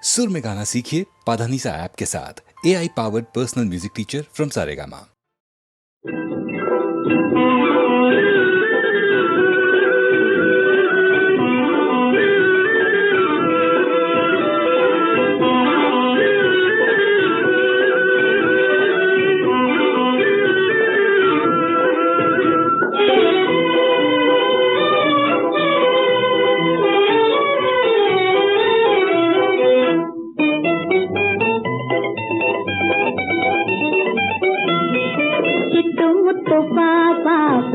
सुर में गाना सीखिए पाधानीसा ऐप के साथ। AI powered personal music teacher from Saregama.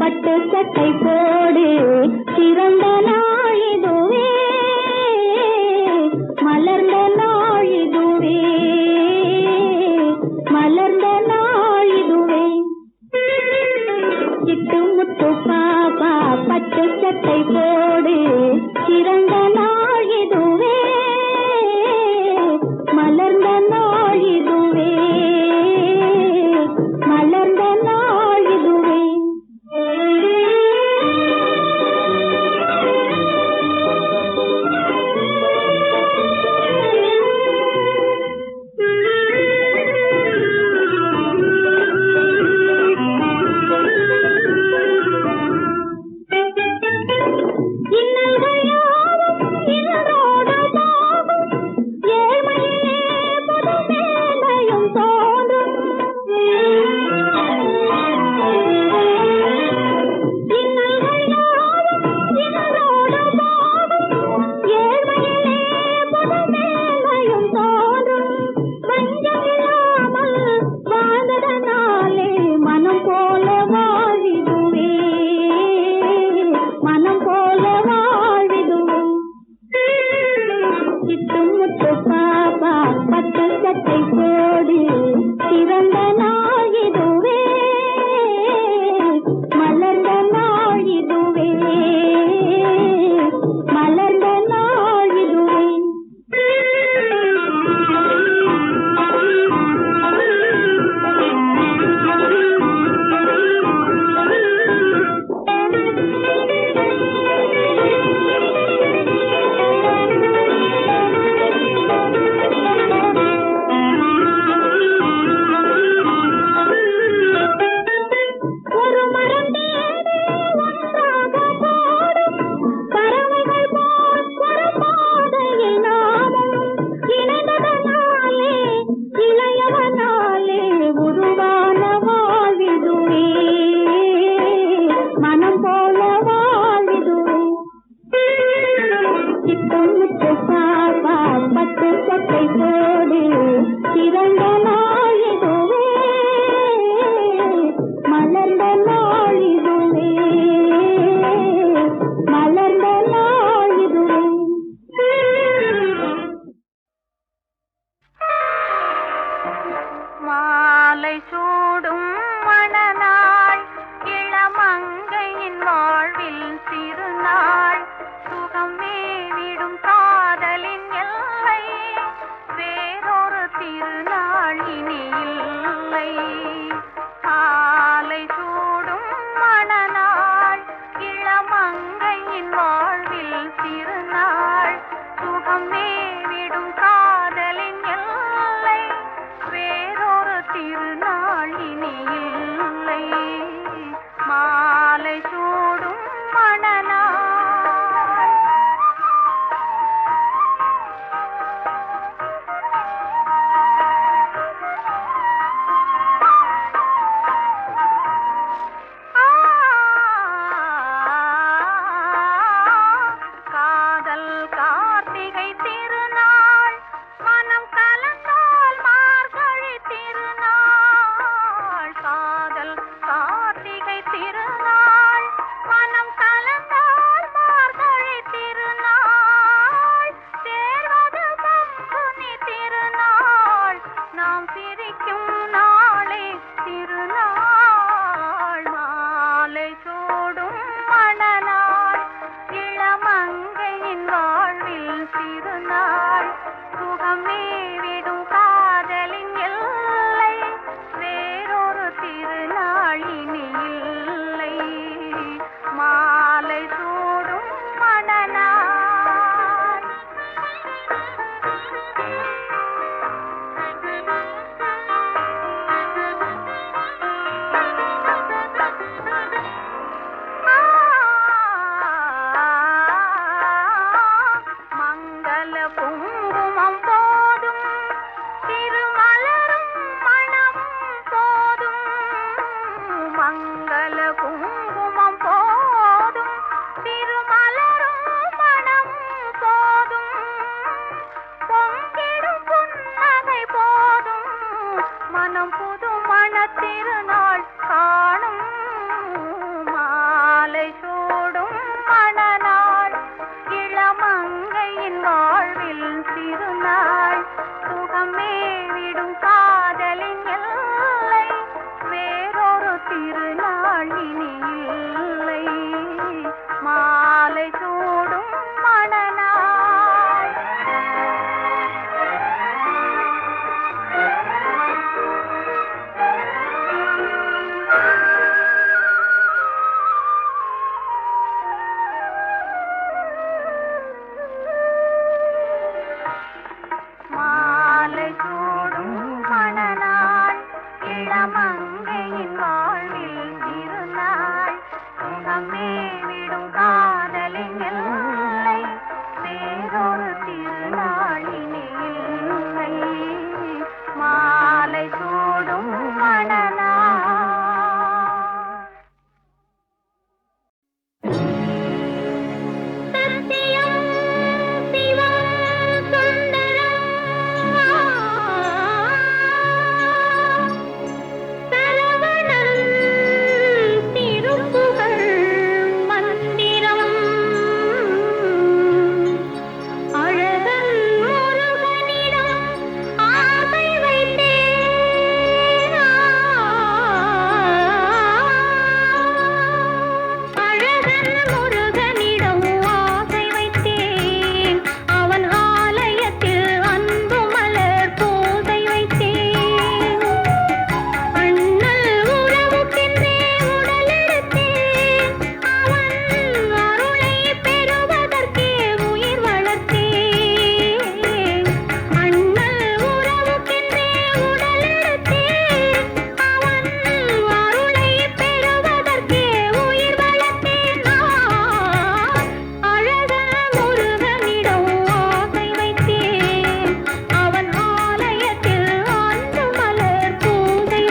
பட்டு சட்டை போடு சிறந்த நாளிதுவே மலர்ந்த நாளிதுவே மலர்ந்த நாளிதுவே சிட்டு முத்து பாப்பா பட்டு சட்டை போடு சிறந்த நாளிதுவே மலர்ந்த நாளிதுவே மலர்ந்த நாளிதுவே திருநாளினில் திருநாள் காணும் மாலை சூடும் மணநாள் இளமங்கையின் வாழ்வில் திருநாள் சுகமே விடும் காதலின் எல்லை வேறொரு திருநாள் இனி இல்லை மாலை சூடும் மணநாள் மாலை சூடும் மணநாள் இளமங்கையின் வாழ்வில் திருநாள் சுகமே விடும் காதலின் எல்லை வேறொரு திருநாள் இனி இல்லை மாலை சூடும் மணநாள் சத்தியம் சிவம் சுந்தரம் சரவணன் திருப்புகழ் மந்திரம் அழகன் முருகனிடம் ஆசை வைத்தேன் அழகன் முருகனிடம் ஆசை வைத்தேன் அவன் ஆலயத்தில் அன்பு மலர் பூசை வைத்தேன் அண்ணல் உறவுக்கென்றே உடலெடுத்தேன் அவன் அருளை பெறுவதற்கே உயிர் வளர்த்தேன் அண்ணல் உறவுக்கென்றே உடலெடுத்தேன் அவன் அருளை பெறுவதற்கே உயிர் வளர்த்தேன் அழகன் முருகனிடம் ஆசை வைத்தேன் அவன் ஆலயத்தில் அன்பு மலர் பூசை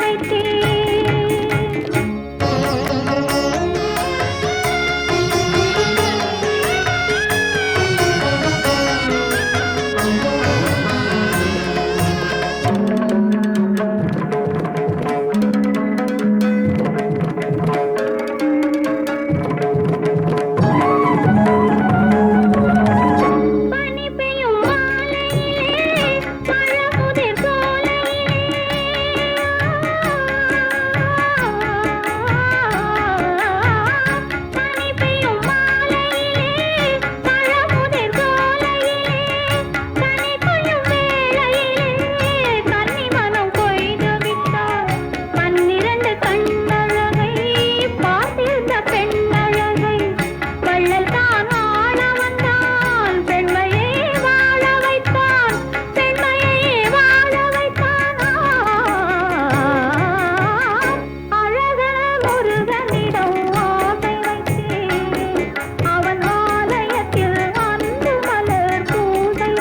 பனி பெய்யும் மாலையிலே பழமுதிர் பனி பெய்யும் மாலையிலே பழமுதிர் சோலையிலே கனி கொய்யும் வேளையிலே கன்னி மனம் கொய்து விட்டார் பன்னிரண்டு கண்ணழகை பார்த்திருந்த பெண்ணழகை வள்ளல் தான் ஆள வந்தான் பெண்மையை வாழ வைத்தான் பெண்மையை வாழ வைத்தான் அழகன் முருகனிடம் ஆசை வைத்தேன் அவன் ஆலயத்தில் அன்பு மலர் பூசை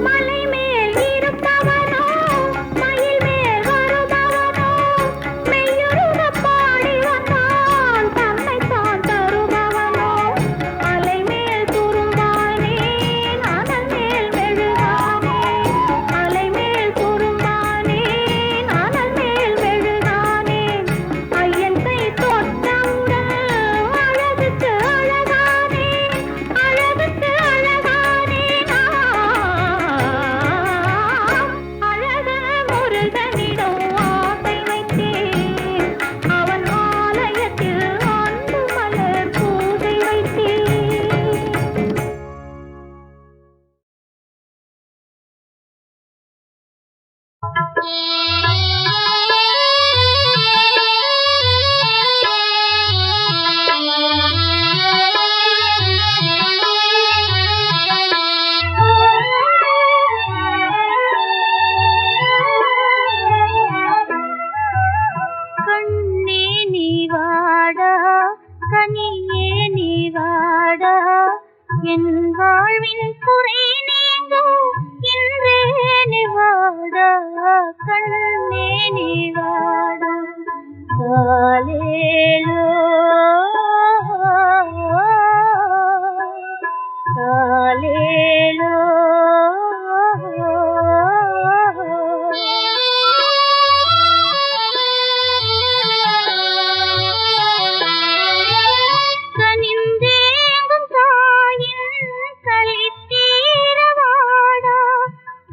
மலை மேல் இருப்பவனோ மயில் மேல் வருபவனோ மெய்யுருக பாடி வந்தான் தன்னைத்தான் தருபவனோ அலை மேல் துரும்பானே அனல் மேல் மெழுகானே அலை மேல் துரும்பானே அனல் மேல் மெழுகானே ஐயன் கை தொட்டவுடன் அழகுக்கு அழகானே அழகுக்கு அழகானே அழகன் முருகனிடம் ஆசை வைத்தேன் அவன் ஆலயத்தில் அன்பு மலர் பூசை வைத்தேன் கண்ணே நீ வாடா கனியே நீ வாடா என் வாழ்வின் குறை நீங்க இன்றே நிவாடா கண்ணே நிவாடா காலேலோ காலேலோ கனிந்தேங்கும் தாயின் களித்தீரவாடா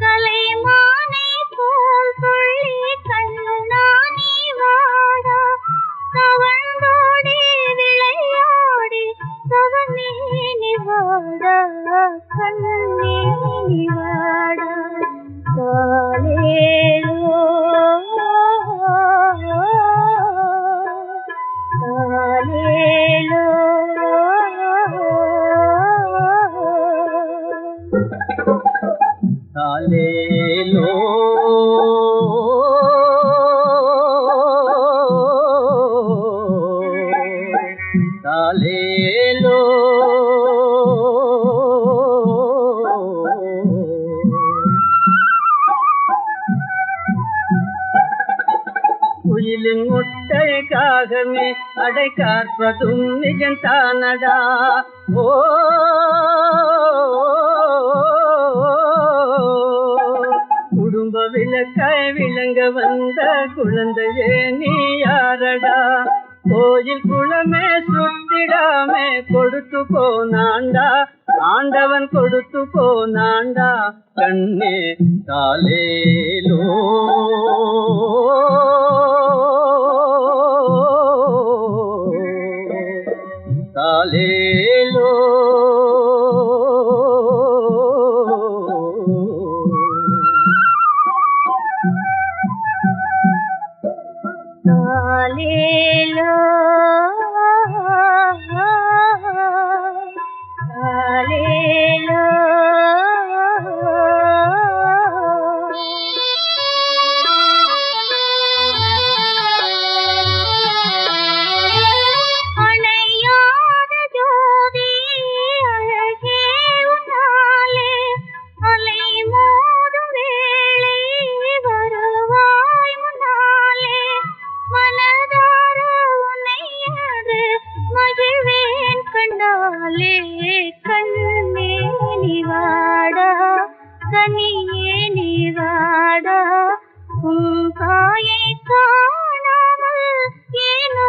கலைமானை போல் சொல்லி கண்ணானி வாடா தவழ்ந்தோடி விளையாடி தவமேனி வாடா கண்ணே வாடா காலேலோ காலேலோ காலேலோ காலேலோ குயிலின் முட்டைக்காகவே அடை காற்பதும் நிஜந்தானடா ஓ குடும்ப விளக்காய் விளங்க வந்த குழந்தையே நீ யாரடா கோயில் குளமே சுத்திடாமே கொடுத்து போனாண்டா ஆண்டவன் கொடுத்து போனாண்டா கண்ணே காலேலோ காலேலோ காலேலோ காலேலோ அணையாத ஜோதி அழகே உன்னாலே அலை மோதும் வேளை வருவாய் முன்னாலே மனதார உன்னை என்று மகிழ்வேன் கண்டாலே கண்ணே நிவாடா கனியே நிவாடா உன் தாயை காணாமல் ஏனோ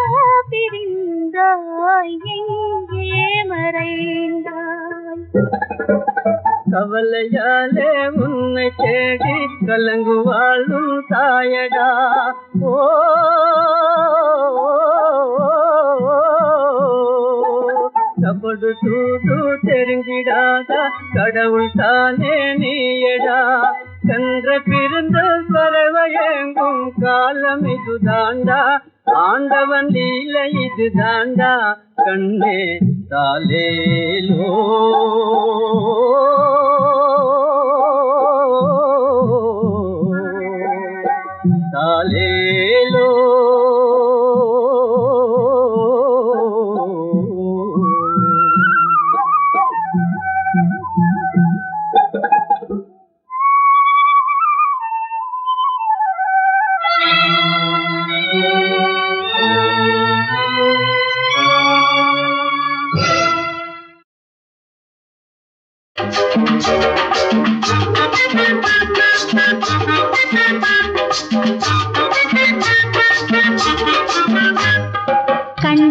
பிரிந்தாய் எங்கே மறைந்தாய் கவலையாலே உன்னை தேடி கலங்குவாளும் தாயடா ஓ கபடு சூடு தெரிஞ்சிடாத கடவுள் தானே நீயடா சென்ற பிறந்த பறவையெங்கும் காலம் இதுதாண்டா ஆண்டவன் லீலை இதுதாண்டா கண்ணே காலேலோ காலேலோ கண்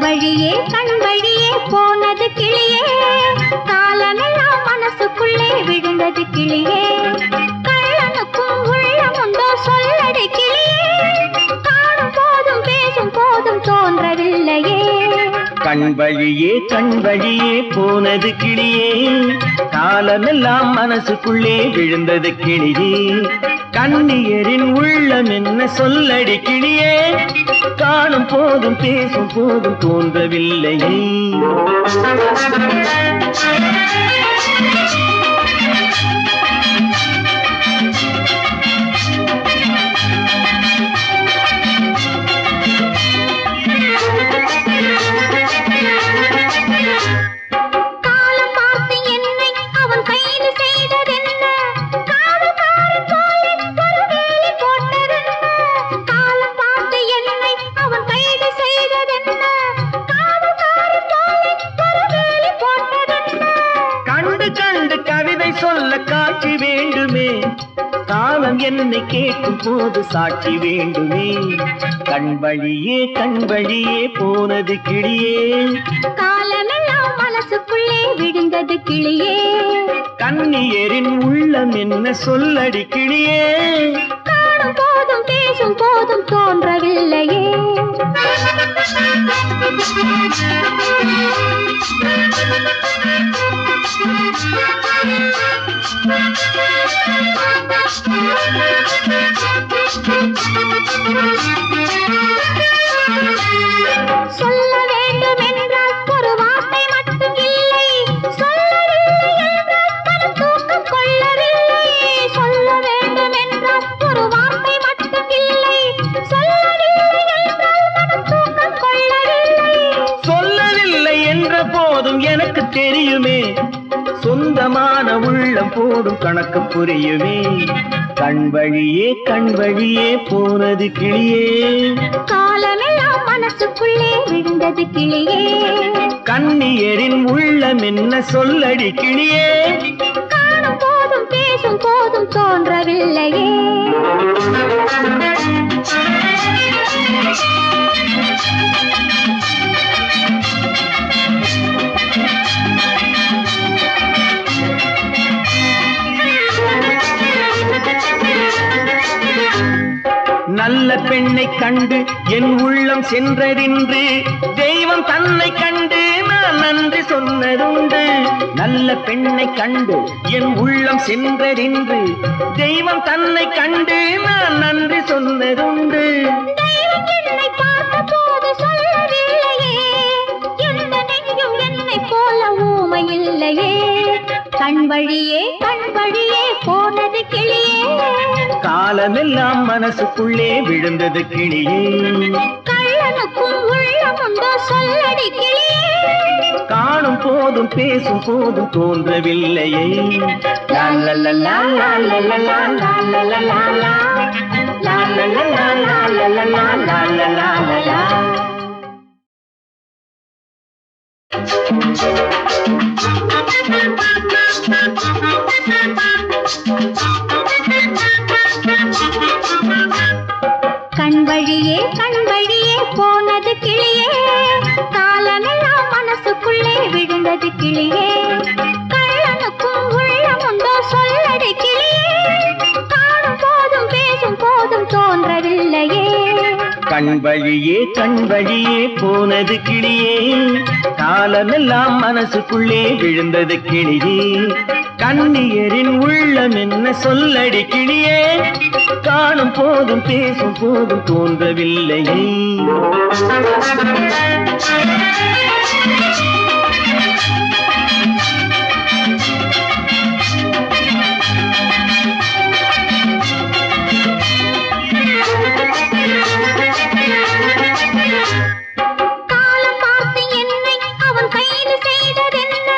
வழியே போனது கிளியே காலமெல்லாம் மனசுக்குள்ளே விழுந்தது கிளியே கள்ளனுக்கும் உள்ளமுண்டோ சொல்லடி கிளியே காணும் போதும் பேசும் போதும் தோன்றவில்லையே கண் வழியே போனது கிளியே காலமெல்லாம் மனசுக்குள்ளே விழுந்தது கிளியே கண்ணியரின் உள்ளம் என்ன சொல்லடி கிளியே காணும் போதும் பேசும் போதும் தோன்றவில்லையே காலம் பார்த்து காலம் என்னை கேட்கும் போது சாட்சி வேண்டுமே. கண் வழியே போனது கிளியே, காலமெல்லாம் மனசுக்குள்ளே விழுந்தது கிளியே. கண்ணியரின் உள்ளம் என்ன சொல்லடி கிளியே. காணும் போதும் பேசும் போதும் தோன்றவில்லையே. சொல்ல வேண்டும் என்றால் ஒரு வார்த்தை மட்டும் இல்லை, சொல்லவில்லை என்றால் மனம் தூக்கம் கொள்ளவில்லை. சொல்ல வேண்டும் என்றால் ஒரு வார்த்தை மட்டும் இல்லை, சொல்லவில்லை என்றால் மனம் தூக்கம் கொள்ளவில்லை. சொல்லவில்லை என்ற போதும் எனக்கு தெரியுமே, சொந்தமான உள்ளம் போடும் கணக்கு புரியுமே. கண் வழியே போனது கிளியே, காலமெல்லாம் மனசுக்குள்ளே விழுந்தது கிளியே. கண்ணியரின் உள்ளம் என்ன சொல்லடி கிளியே. காணும் போதும் பேசும் போதும் தோன்றவில்லையே. நல்ல பெண்ணை கண்டு என் உள்ளம் சென்றதின்று, தெய்வம் தன்னை கண்டு நான் நன்றி சொன்னதுண்டு. நல்ல பெண்ணை கண்டு என் உள்ளம் சென்றதின்று, தெய்வம் தன்னை கண்டு நான் நன்றி சொன்னதுண்டு. தெய்வம் என்னை பார்த்த போது சொல்லவில்லையே, எந்த நெஞ்சும் என்னை போல ஊமை இல்லையே. கண் வழியே போனது கிளியே, காலமெல்லாம் மனசுக்குள்ளே விழுந்தது கிளியே. கள்ளனுக்கும் உள்ளம் உண்டோ சொல்லடி கிளியே. காணும் போதும் பேசும் போதும் தோன்றவில்லையே. லா லா லா லா லா லா லா லா லா லா லா லா. லா லா லா லா லா லா லா லா லா லா லா லா லா. கண் வழியே போனது கிளியே, காலமெல்லாம் மனசுக்குள்ளே விழுந்தது கிளியே. கள்ளனுக்கும் உள்ளம் உண்டோ சொல்லடி கிளியே. காணும் போதும் பேசும் போதும் தோன்றவில்லையே. கண் வழியே போனது கிளியே, காலமெல்லாம் மனசுக்குள்ளே விழுந்தது கிளியே. கண்ணியரின் உள்ளம் என்ன சொல்லடி கிளியே. காணும் போதும் பேசும் போதும் தோன்றவில்லையே. காலம் பார்த்து என்னை அவன் கைது செய்ததென்ன,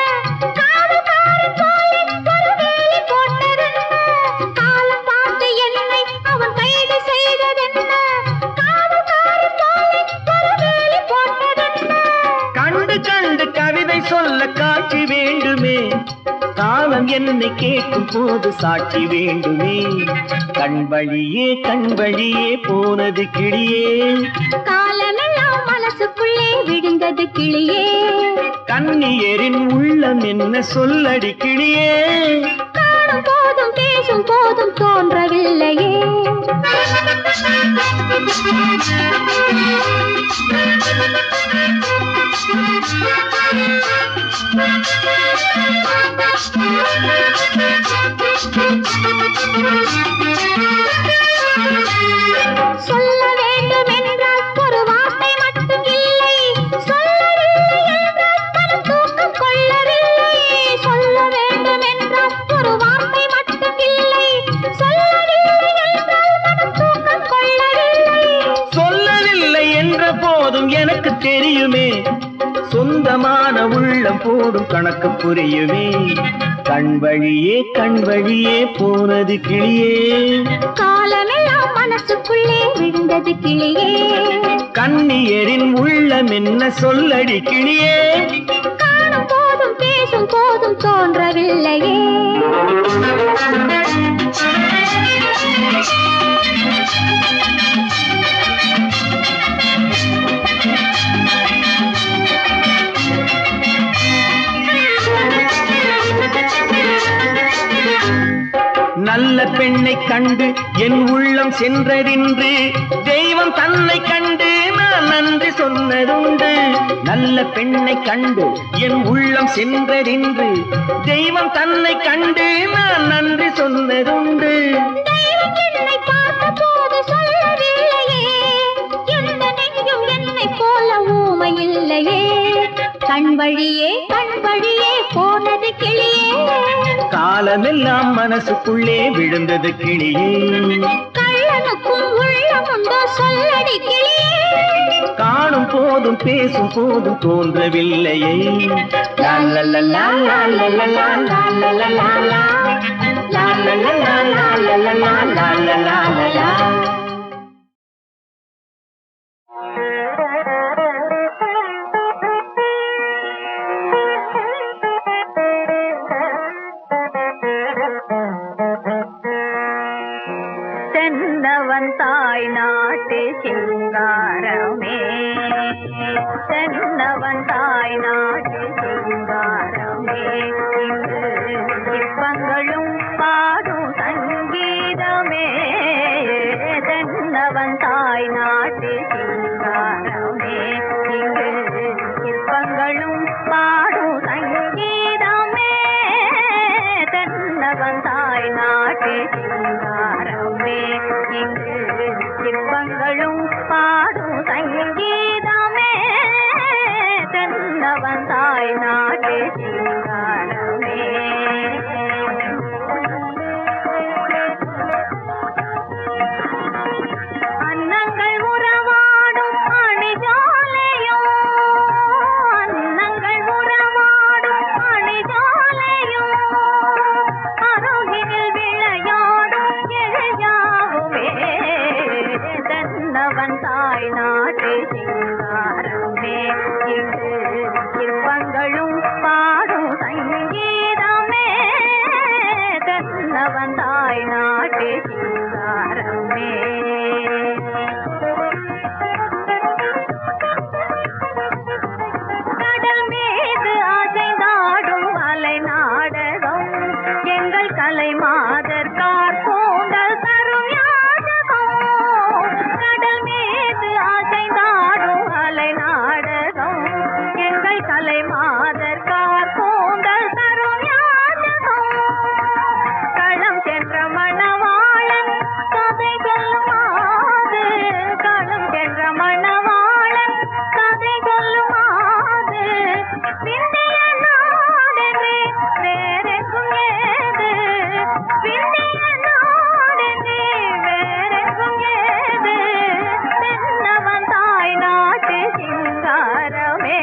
காவல்காரன் போல ஒரு வேலி போட்டதென்ன. காலம் பார்த்து என்னை அவன் கைது செய்ததென்ன, காவல்காரன் போல ஒரு வேலி போட்டதென்ன. கண்டு கவிதை சொல்ல காட்சி வேண்டுமே, காலம் என்னை கேட்கும் போது சாட்சி வேண்டுமே. கண் வழியே போனது கிளியே, காலமெல்லாம் மனசுக்குள்ளே விழுந்தது கிளியே. கண்ணியரின் உள்ளம் என்ன சொல்லடி கிளியே. காணும் போதும் பேசும் போதும் தோன்றவில்லையே. சொல்ல வேண்டும் என்றால் ஒரு வார்த்தை மட்டும் இல்லை, சொல்லவில்லை என்றால் மனம் தூக்கம் கொள்ளவில்லை. சொல்ல வேண்டும் என்றால் ஒரு வார்த்தை மட்டும் இல்லை, சொல்லவில்லை என்றால் மனம் தூக்கம் கொள்ளவில்லை. சொல்லவில்லை என்ற போதும் எனக்கு தெரியுமே, சொந்தமான உள்ளம் போடும் கணக்கு புரியுமே. கண் வழியே போனது கிளியே, காலமெல்லாம் மனசுக்குள்ளே விழுந்தது கிளியே. கண்ணியரின் உள்ளம் என்ன சொல்லடி கிளியே. காணும் போதும் பேசும் போதும் தோன்றவில்லையே. நல்ல பெண்ணை கண்டு என் உள்ளம் சென்றறின்று தெய்வம் தன்னை கண்டு நான் நன்றி சொன்னதுண்டு. நல்ல பெண்ணை கண்டு என் உள்ளம் சென்றறின்று தெய்வம் தன்னை கண்டு நான் நன்றி சொன்னதுண்டு. தெய்வம் என்னை பார்த்த போது சொல்லவில்லையே, எந்த நெஞ்சும் என்னை போல ஊமை இல்லையே. கண் வழியே போனது கிளியே, காலமெல்லாம் மனசுக்குள்ளே விழுந்தது கிளியே. கள்ளனுக்கும் உள்ளமுண்டோ சொல்லடி கிளியே. காணும் போதும் பேசும் போதும் தோன்றவில்லையே. தென்னவன் தாய் நாட்டு சிங்காரமே, தென்னவன் தாய் நாட்டு சிங்காரமே, சிற்பங்களும் பாடும் சங்கீதமே. தென்னவன் தாய் நாட்டு சிங்காரமே, இங்கு சிற்பங்களும் பாடும் சங்கீதமே. தென்னவன் தாய் நாட்டு சிங்காரமே, இங்கு சிற்பங்களும் பாடும் சங்கீதமே. தென்னவன் தாய் நாட்டு சிங்காரமே. அன்னங்கள் உறவாடும் அணிஜாலையோ, அன்னங்கள் உறவாடும் அணிஜாலையோ, அருகினில் விளையாடும் எழியாகுமே. தென்னவன் தாய் நாட்டு சிங்காரமே, இங்கு சிற்பங்களும் பாடும் சங்கீதமே. தென்னவன் தாய் நாட்டு சிங்காரமே. கடல் மீது அசைந்தாடும் அலை நாடகம், எங்கள் கலை மாதர் கார்கூந்தல் தரும் யாதகம். கடல் மீது அசைந்தாடும் அலை நாடகம், எங்கள் கலை மாதர் கார்கூந்தல் தரும் யாதகம். களம் சென்ற மணவாளன் கதை சொல்லுமாது, களம் சென்ற மணவாளன் கதை சொல்லுமாது. விந்திய நாடென்று வேறெங்கும் ஏது, விந்திய நாடென்று வேறெங்கும் ஏது. தென்னவன் தாய் நாட்டு சிங்காரமே.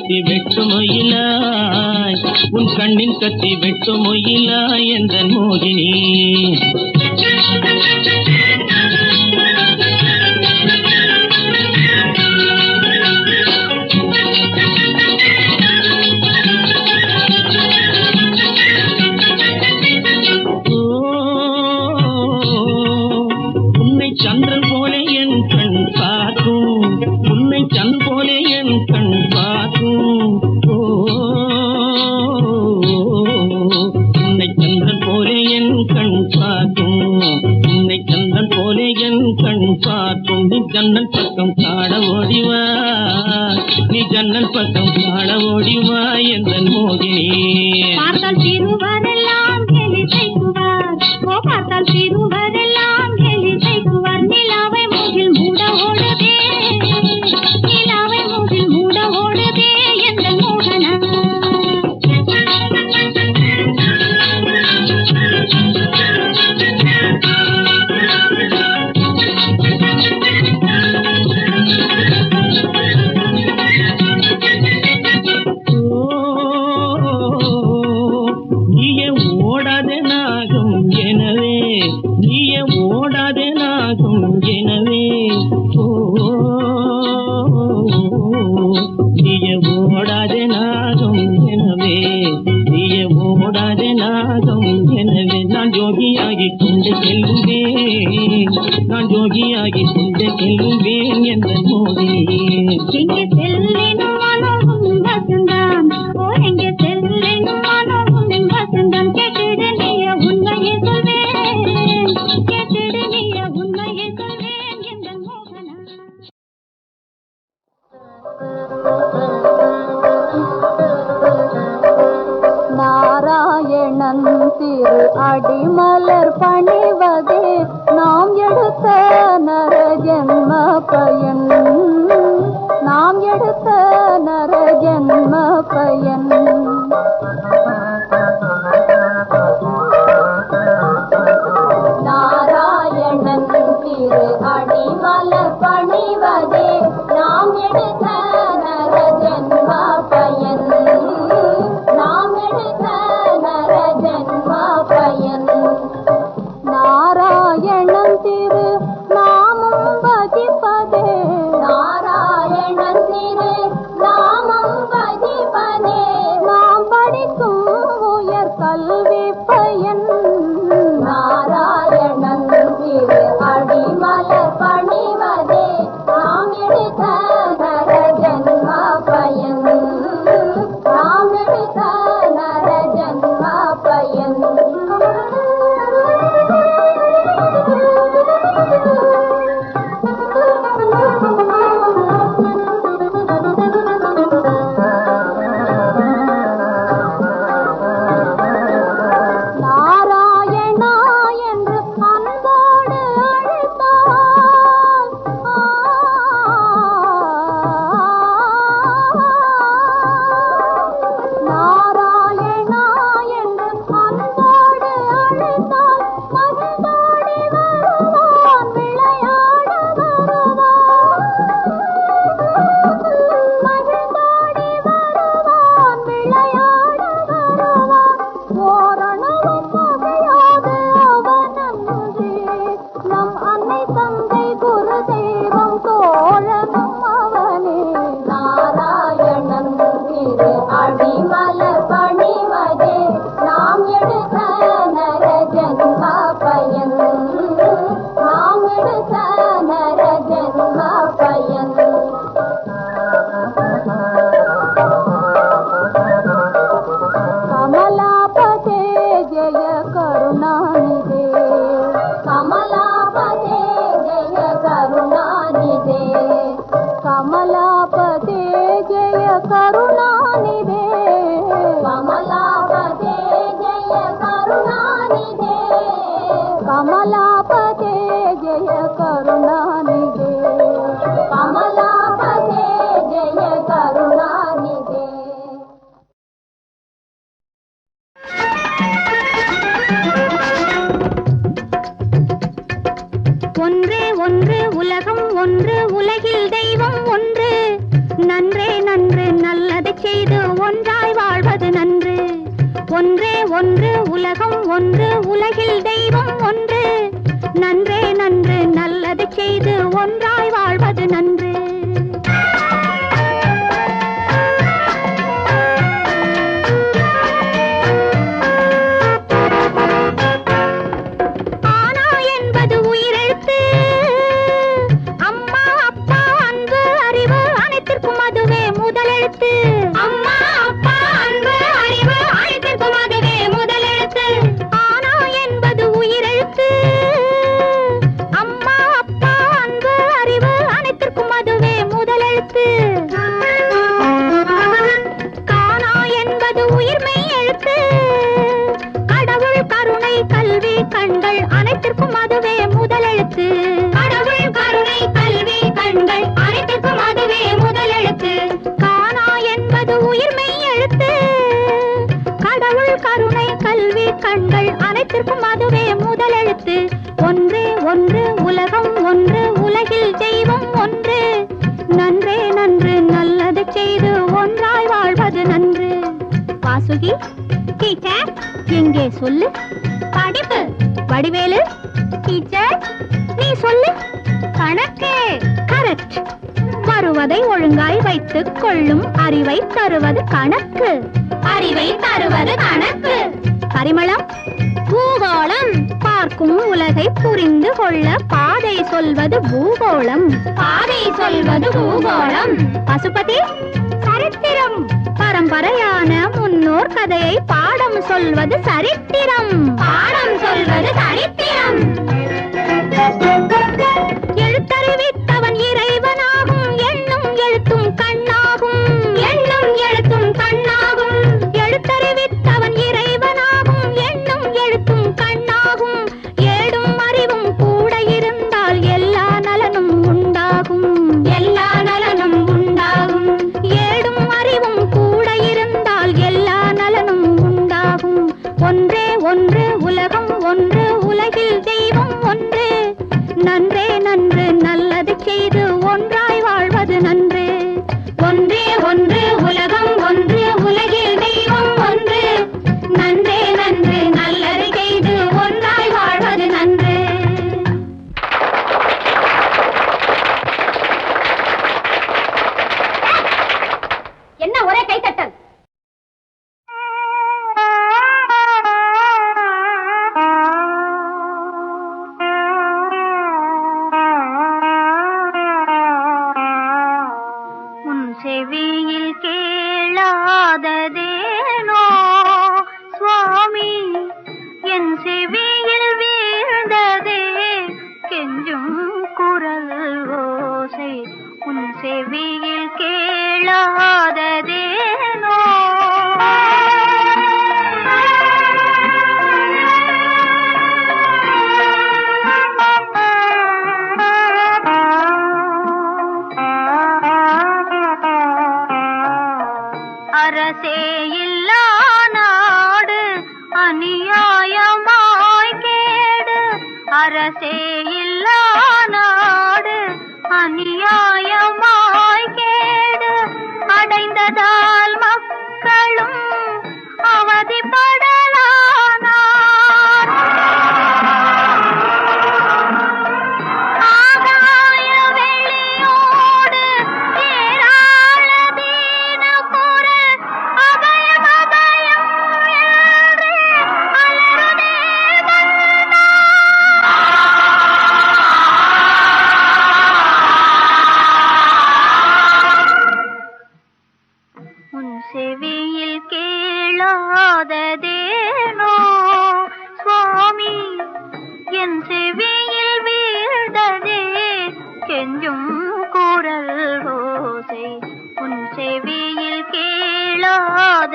கத்தி வெட்டுமொயிலாய் உன் கண்ணின் கத்தி வெட்டுமொயிலாய் என்ற மோகினி சந்திரன் போலே என் கண் பார்க்கும் உன்னை சந்திரன் போலே என் கண் பார்க்கும் உன்னை சந்திரன் போலே என் கண் பார்க்கும் உன்னை சந்திரன் போலே என் கண் பார்க்கும் நீ ஜன்னல் பக்கம் காண ஓடிவா நீ ஜன்னல் பக்கம் காண ஓடிவா என்ற மோகினி பார்த்தால் சிறுவரெல்லாம் கேலி செய்குவார் பார்த்தால் சிறுவரெல்லாம் கேலி செய்குவார் நிலாவை மூகில் மூட ஓடுதே நிலாவை மூகில் மூட ஓடுதே என்ற மோகனா நீயே ஓடாதே நாகும் எனவே நீயே ஓடாதே நாகும் எனவே நீயே ஓடாதே நாகும் எனவே நீயே ஓடாதே நாகும் எனவே நான் ஜோகியாகி கொண்டு செல்வேன் நான் ஜோகியாகி கொண்டு செல்வேன் என்ற மோதினி எங்கே செல்லேனும் மனோவும் வசந்தான் எங்கே செல்லேனும் மனோவும் வசந்தான் கேட்டிடு நீய உண்மையை சொல்வேன் கேட்டிடு நீய உண்மையை சொல்வேன் என்ற மோகனா நாராயணன் திரு அடிமலர் பணிவதே நாம் எடுத்த நரஜன்ம பயன் நாம் எடுத்த நரஜன்ம பயன் நாராயணன் திரு அடிமலர் பணிவதே நாம் எடுத்த நரஜன்ம பயன் நாம் எடுத்த நரஜன்ம பயன் நாராயணன் திரு நாமம் பஜிப்பதே நாராயணன் திரு நாமம் பஜிப்பதே உலகம் ஒன்று உலகில் தெய்வம் ஒன்று நன்றே நன்று நல்லது செய்து ஒன்றாய் வாழ்வது நன்று ஆனா என்பது உயிரெழுத்து அம்மா அப்பா அன்பு அறிவு அனைத்திற்கும் அதுவே முதலெழுத்து அம்மா அப்பா அன்பு அறிவு அனைத்திற்கும் அதுவே முதலெழுத்து ஆனா என்பது உயிரெழுத்து அம்மா அப்பா அன்பு அறிவு அனைத்திற்கும் அதுவே முதலெழுத்து காணா என்பது உயிர்மெய் எழுத்து கடவுள் கருணை கல்வி கண்கள் அனைத்திற்கும் அதுவே முதலெழுத்து கடவுள் கருணை கல்வி கண்கள் அனைத்திற்கும் அதுவே முதலெழுத்து காணா என்பது உயிர்மெய் எழுத்து கடவுள் கருணை கல்வி கண்கள் அனைத்திற்கும் அதுவே முதலெழுத்து ஒன்றே ஒன்று உலகம் ஒன்று உலகில் தெய்வம் ஒன்று நன்றே நன்று நல்லது செய்து ஒன்றாய் வாழ்வது நன்று வாசுகி டீச்சர் எங்கே சொல்லு படிப்பு வடிவேலு டீச்சர் நீ சொல்லு கணக்கு கரெக்ட் வருவதை ஒழுங்காய் வைத்துக் கொள்ளும் அறிவை தருவது கணக்கு அறிவை தருவது கணக்கு பரிமளம் பூகோளம் பார்க்கும் உலகை புரிந்து கொள்ள பாதை சொல்வது பூகோளம் பாதை சொல்வது பூகோளம் பசுபதி சரித்திரம் பரம்பரையான முன்னோர் கதையை பாடம் சொல்வது சரித்திரம் பாடம் சொல்வது சரித்திரம் எழுத்தறிவித்தவன் இறைவனாகும் எண்ணும் எழுத்தும் கண்ணாகும் எண்ணும் எழுத்தும் கண்ணாகும் எழுத்தறிவித்தவன் இறைவனாகும் எண்ணும் எழுத்தும் கண்ணாகும் ஏடும் அறிவும் கூட இருந்தால் எல்லா நலனும் உண்டாகும் எல்லா நலனும் உண்டாகும் ஏடும் அறிவும் கூட இருந்தால் எல்லா நலனும் உண்டாகும் ஒன்றே ஒன்று உலகம் ஒன்று உலகில் தெய்வம் ஒன்று நன்றே நன்று நல்லது செய்து ஒன்றாய் வாழ்வது நன்று ஒன்றே ஒன்று உலகம் ஒன்று உலகில் தெய்வம் ஒன்று நன்றே நன்று நல்லது செய்து ஒன்றாய் வாழ்வது நன்று என்ன ஒரே கைத்தட்டல் முன் செவியில் கேளாததேனோ சுவாமி என் செவியில் வீழ்ந்ததே கெஞ்சும் குரல் ஓசை உன் செவியில் கேளாததேனோ அரசே இல்லா நாடு அநியாயமாய் கேடு அரசே இல்லா நாடு அநியாயமாய் கேடு அடைந்ததால் மக்களும் அவதிப்படலானார் ஆகாய வெளியோடு ஏராள தீன குரல் அபயம் அபயம் என்று அலறுதே உன் செவியில் கேளாததேனோ சுவாமி என் செவியில் வீழ்ந்ததே கெஞ்சும் குரல் ஓசை உன் செவியில் கேளாததேனோ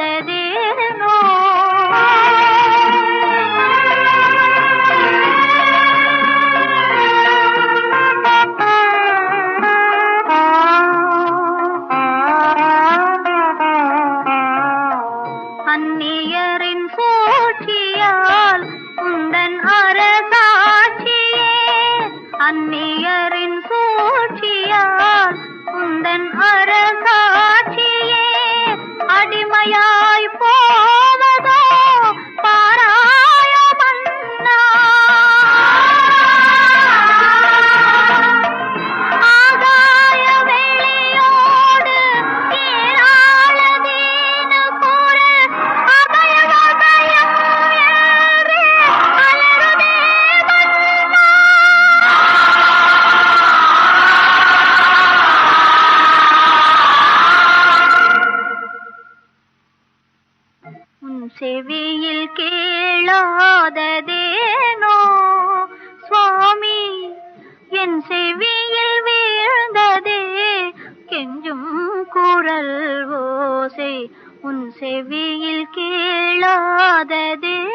அந்நியரின் சூழ்ச்சியால் உந்தன் அரசாட்சியே அந்நியரின் சூழ்ச்சியால் உந்தன் அரசாட்சியே அடிமையாய் போவதோ பாரா உன் செவியில் கேளாததேனோ சுவாமி, என் செவியில் வீழ்ந்ததே கெஞ்சும் குரல் ஓசை. உன் செவியில் கேளாததே